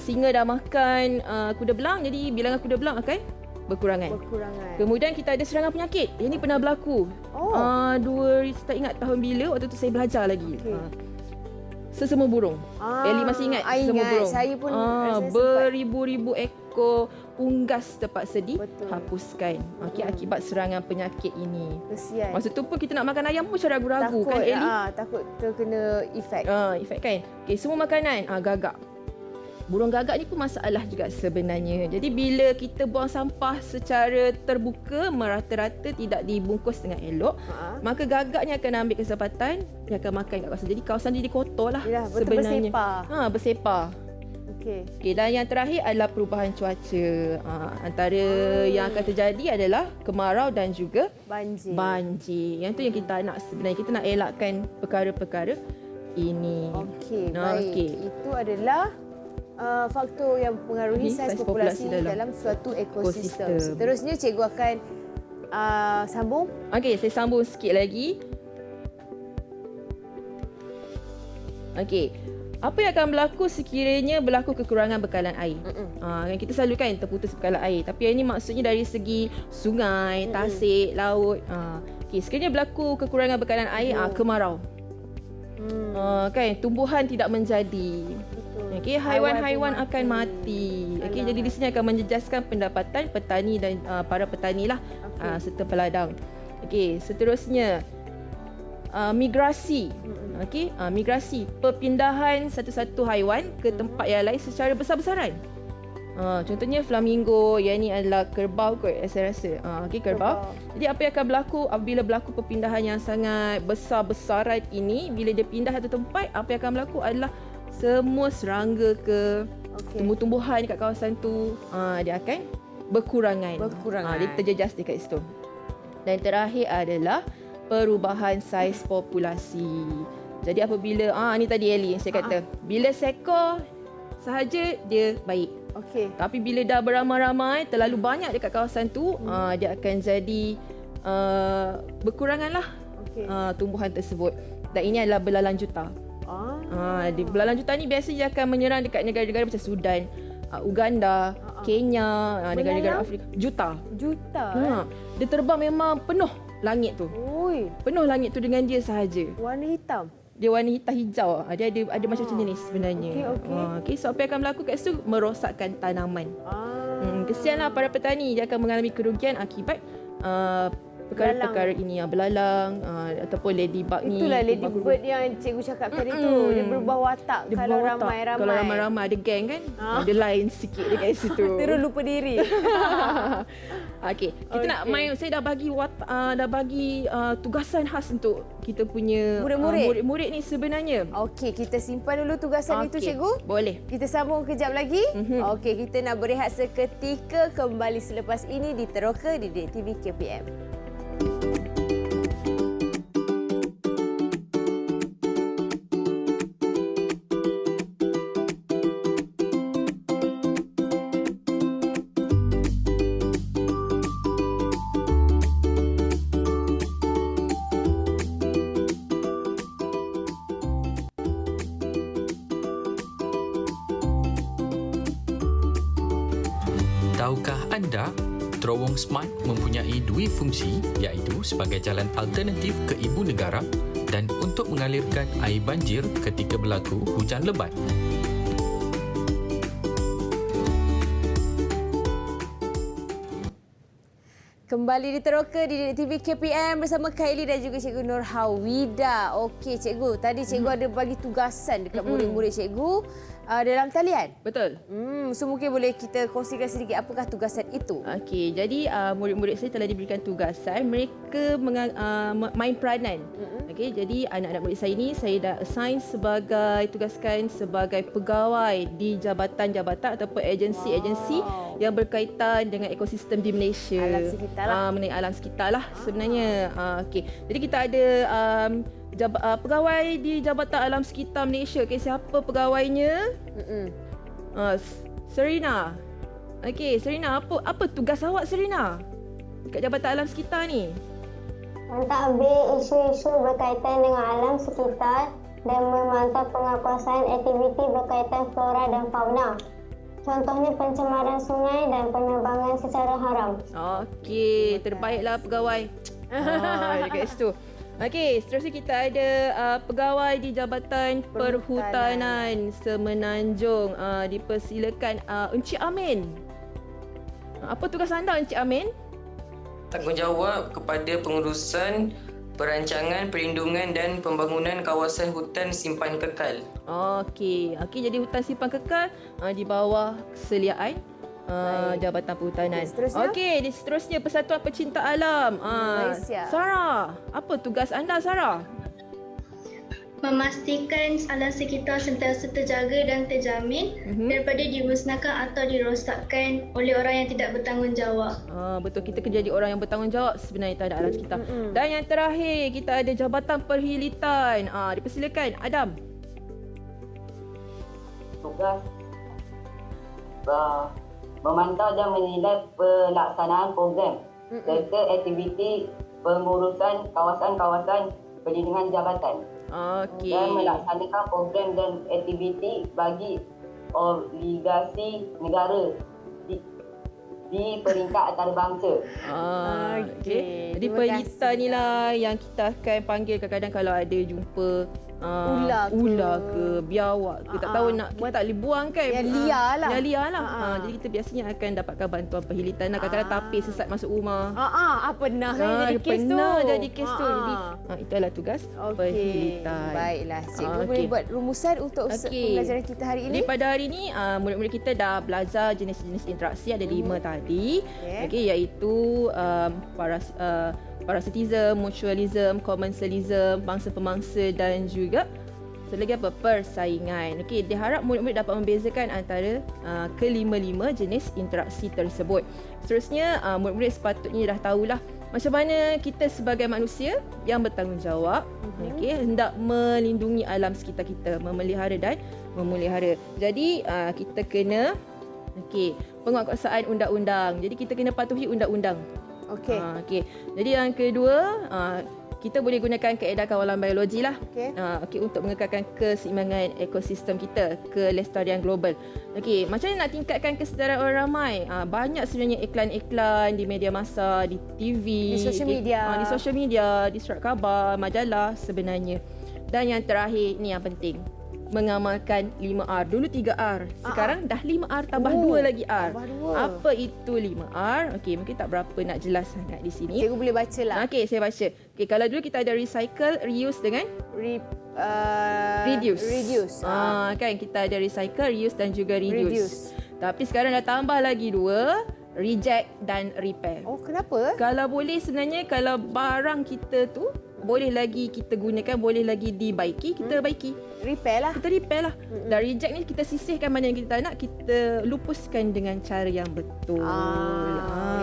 singa dah makan kuda belang, jadi bilangan kuda belang akan berkurangan. Kemudian kita ada serangan penyakit. Yang ni pernah berlaku. Saya tak ingat tahun bila, waktu tu saya belajar lagi. Sesama burung. Ellie masih ingat sesama burung? Saya pun beribu-ribu ekor unggas terpaksa dihapuskan. Akibat serangan penyakit ini. Kesian. Masa tu pun kita nak makan ayam pun macam ragu-ragu kan Ellie? Takut terkena efek. Efek kan? Okey, semua makanan gagak. Burung gagak ni pun masalah juga sebenarnya. Jadi bila kita buang sampah secara terbuka, merata-rata tidak dibungkus dengan elok, maka gagak ni akan ambil kesempatan, dia akan makan kat kawasan. Jadi kawasan jadi kotor lah sebenarnya. Bersepah. Okey, dan yang terakhir adalah perubahan cuaca. Antara yang akan terjadi adalah kemarau dan juga banjir. Yang tu yang kita nak sebenarnya. Kita nak elakkan perkara-perkara ini. Okey, baik. Itu adalah faktor yang mempengaruhi saiz populasi dalam suatu ekosistem. Seterusnya cikgu akan sambung. Okey, saya sambung sikit lagi. Okey. Apa yang akan berlaku sekiranya berlaku kekurangan bekalan air? Kita selalu kan terputus bekalan air. Tapi yang ini maksudnya dari segi sungai, tasik, laut. Okey, sekiranya berlaku kekurangan bekalan air, kemarau. Kan, tumbuhan tidak menjadi. Okey, haiwan-haiwan akan mati. Okey, jadi di sini akan menjejaskan pendapatan petani dan para petani lah, serta peladang. Okey, seterusnya migrasi. Okey, migrasi, perpindahan satu-satu haiwan ke tempat yang lain secara besar-besaran. Contohnya flamingo, yang ini adalah kerbau kot saya rasa. Okey, kerbau. Jadi apa yang akan berlaku apabila berlaku perpindahan yang sangat besar-besaran ini, bila dia pindah satu tempat, apa yang akan berlaku adalah semua serangga ke tumbuh-tumbuhan dekat kawasan tu, dia akan berkurangan. Dia terjejas dekat situ. Dan terakhir adalah perubahan saiz populasi. Jadi apabila ni tadi Ellie yang saya kata, bila seekor sahaja dia baik. Tapi bila dah beramai-ramai, terlalu banyak dekat kawasan tu, dia akan jadi berkuranganlah tumbuhan tersebut. Dan ini adalah belalang juta. Di belalang juta ni biasa dia akan menyerang dekat negara-negara macam Sudan, Uganda, Kenya, negara-negara Afrika. Juta. Dia terbang memang penuh langit tu. Penuh langit tu dengan dia sahaja. Warna hitam. Dia warna hitam hijau. Dia ada macam-macam jenis sebenarnya. Okey, so apa yang akan berlaku kat situ? Merosakkan tanaman. Kesianlah para petani, dia akan mengalami kerugian akibat perkara-perkara ini, belalang ataupun ladybug ni. Itulah ladybird yang cikgu cakap tadi tu. Dia berubah watak kalau ramai-ramai. Kalau ramai-ramai ada geng kan, ada lain sikit dekat situ. Terus lupa diri. Okey, kita nak main. Saya dah bagi tugasan khas untuk kita punya murid-murid ni sebenarnya. Okey, kita simpan dulu tugasan itu cikgu. Boleh. Kita sambung kejap lagi. Okey, kita nak berehat seketika, kembali selepas ini di Teroka di Didik TV KPM. Tahukah anda, terowong smart mempunyai dua fungsi, iaitu sebagai jalan alternatif ke ibu negara dan untuk mengalirkan air banjir ketika berlaku hujan lebat. Kembali di Teroka di Didik TV KPM bersama Kylie dan juga Cikgu Nur Hawida. Okey cikgu, tadi cikgu ada bagi tugasan dekat murid-murid cikgu dalam talian. Betul. So mungkin boleh kita kongsikan sedikit apakah tugasan itu. Okey, jadi murid-murid saya telah diberikan tugasan, mereka main peranan. Okey, jadi anak-anak murid saya ni saya dah assign tugaskan sebagai pegawai di jabatan-jabatan ataupun agensi-agensi yang berkaitan dengan ekosistem di Malaysia. Alam sekitar lah. Mengenai alam sekitar lah sebenarnya. Okey, jadi kita ada pegawai di Jabatan Alam Sekitar Malaysia. Okay, siapa pegawainya? Serina. Okey, Serina, apa tugas awak Serina dekat Jabatan Alam Sekitar ni? Mentadbir isu-isu berkaitan dengan alam sekitar dan memantau pengawasan aktiviti berkaitan flora dan fauna. Contohnya pencemaran sungai dan penerbangan secara haram. Okey, terbaiklah pegawai. Dekat situ. Okey, seterusnya kita ada pegawai di Jabatan Perhutanan Semenanjung. Dipersilakan Encik Amin. Apa tugas anda Encik Amin? Tanggungjawab kepada pengurusan perancangan, perlindungan dan pembangunan kawasan hutan simpan kekal. Okey, jadi hutan simpan kekal di bawah keseliaan Jabatan Perhutanan. Okey, seterusnya Persatuan Pecinta Alam. Sarah, apa tugas anda Sarah? Memastikan alam sekitar sentiasa terjaga dan terjamin daripada dimusnahkan atau dirosakkan oleh orang yang tidak bertanggungjawab. Betul, kita kena jadi orang yang bertanggungjawab sebenarnya terhadap alam sekitar. Dan yang terakhir, kita ada Jabatan Perhilitan. Dipersilakan Adam. Tugas memantau dan menilai pelaksanaan program serta aktiviti pengurusan kawasan-kawasan perlindungan jabatan. Dan melaksanakan program dan aktiviti bagi obligasi negara di peringkat antarabangsa. Okey. Jadi pelita ni lah yang kita akan panggil kadang-kadang kalau ada jumpa ular ke biawak ke tak tahu nak kita tak boleh buang kan, yang liar lah. Jadi kita biasanya akan dapatkan bantuan perhilitan lah. Kadang-kadang tapir sesat masuk rumah. Pernah jadi kes tu. Jadi kes tu. Jadi itulah tugas perhilitan. Baiklah, cikgu boleh buat rumusan untuk pembelajaran kita hari ini. Jadi pada hari ini murid-murid kita dah belajar jenis-jenis interaksi, ada 5 tadi. Okey, iaitu parasitism, mutualism, commensalism, pemangsa-pemangsa dan juga lagi persaingan. Okey, diharap murid-murid dapat membezakan antara kelima-lima jenis interaksi tersebut. Seterusnya, murid-murid sepatutnya dah tahulah macam mana kita sebagai manusia yang bertanggungjawab hendak melindungi alam sekitar kita, memelihara dan memelihara. Jadi, kita kena penguatkuasaan undang-undang. Jadi, kita kena patuhi undang-undang. Okey. Jadi yang kedua, kita boleh gunakan kaedah kawalan biologi lah. Untuk mengekalkan keseimbangan ekosistem kita, kelestarian global. Okey, macam mana nak tingkatkan kesedaran orang ramai? Banyak sebenarnya iklan-iklan di media massa, di TV, di sosial media, di surat khabar, majalah sebenarnya. Dan yang terakhir ni yang penting, mengamalkan 5R. Dulu 3R. Sekarang dah 5R tambah 2 lagi R. Apa itu 5R? Okey, mungkin tak berapa nak jelas sangat di sini. Cikgu boleh baca lah. Okey, saya baca. Okey, kalau dulu kita ada recycle, reuse dengan reduce. Kan kita ada recycle, reuse dan juga reduce. Tapi sekarang dah tambah lagi 2, reject dan repair. Kenapa? Kalau boleh sebenarnya kalau barang kita tu boleh lagi kita gunakan, boleh lagi dibaiki, kita baiki. Repair lah. Kita repair lah. Dan reject ni kita sisihkan mana yang kita tak nak, kita lupuskan dengan cara yang betul.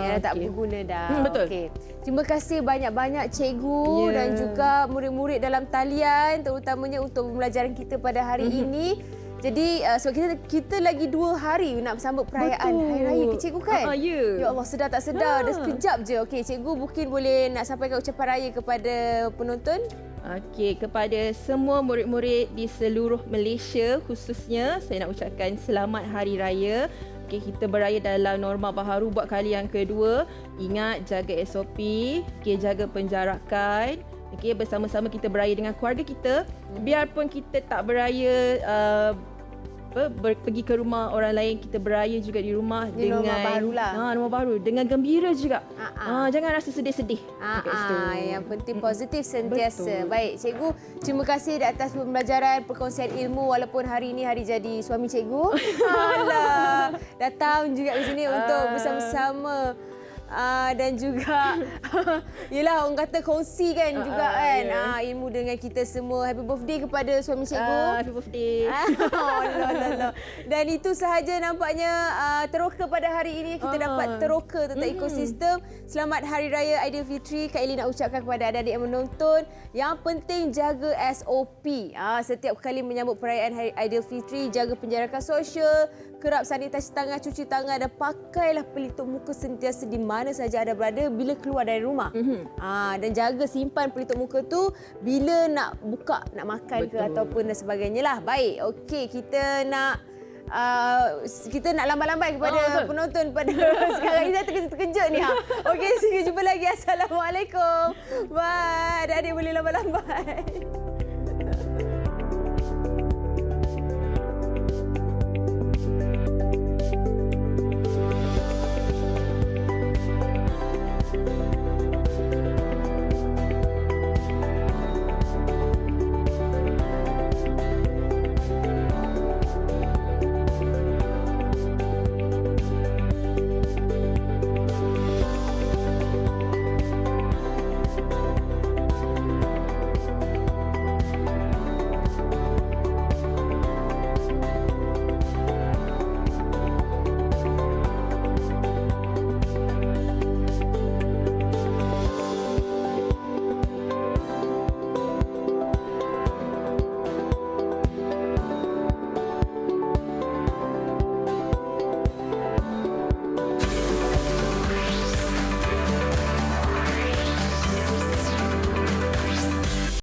Yang tak berguna dah. Betul. Okay. Terima kasih banyak-banyak cikgu dan juga murid-murid dalam talian, terutamanya untuk pembelajaran kita pada hari ini. Jadi sebab kita lagi 2 hari nak sambut perayaan Hari Raya ke cikgu kan? Ya Allah, sedar tak sedar. Dah sekejap je. Okey, cikgu mungkin boleh nak sampaikan ucapan raya kepada penonton. Okey, kepada semua murid-murid di seluruh Malaysia khususnya, saya nak ucapkan selamat Hari Raya. Okey, kita beraya dalam norma baharu buat kali yang kedua. Ingat jaga SOP, jaga penjarakan. Okey, bersama-sama kita beraya dengan keluarga kita. Biarpun kita tak beraya pergi ke rumah orang lain, kita beraya juga di rumah dengan norma baru lah. Norma baru dengan gembira juga. Jangan rasa sedih-sedih. Yang penting positif sentiasa. Baik, cikgu, terima kasih di atas pembelajaran, perkongsian ilmu walaupun hari ini hari jadi suami cikgu. Datang juga ke sini untuk bersama-sama. Dan juga yelah, orang kata kongsi kan juga kan ilmu dengan kita semua. Happy birthday kepada suami cikgu. Happy birthday. Dan itu sahaja nampaknya teroka pada hari ini. Kita dapat teroka tentang ekosistem. Selamat Hari Raya Aidilfitri. Kak Eli nak ucapkan kepada adik-adik yang menonton, yang penting jaga SOP. Setiap kali menyambut perayaan Hari Aidilfitri, jaga penjarakan sosial, kerap sanitasi tangan, cuci tangan dan pakailah pelitup muka sentiasa di mana saja anda berada bila keluar dari rumah. Dan jaga simpan pelitup muka tu bila nak buka, nak makan ke ataupun dan sebagainya lah. Baik, okey, kita nak lambat-lambat kepada penonton pada sekarang ini. Saya terkejut ni. Okey, sampai jumpa lagi. Assalamualaikum. Bye. Adik-adik boleh lambat-lambat.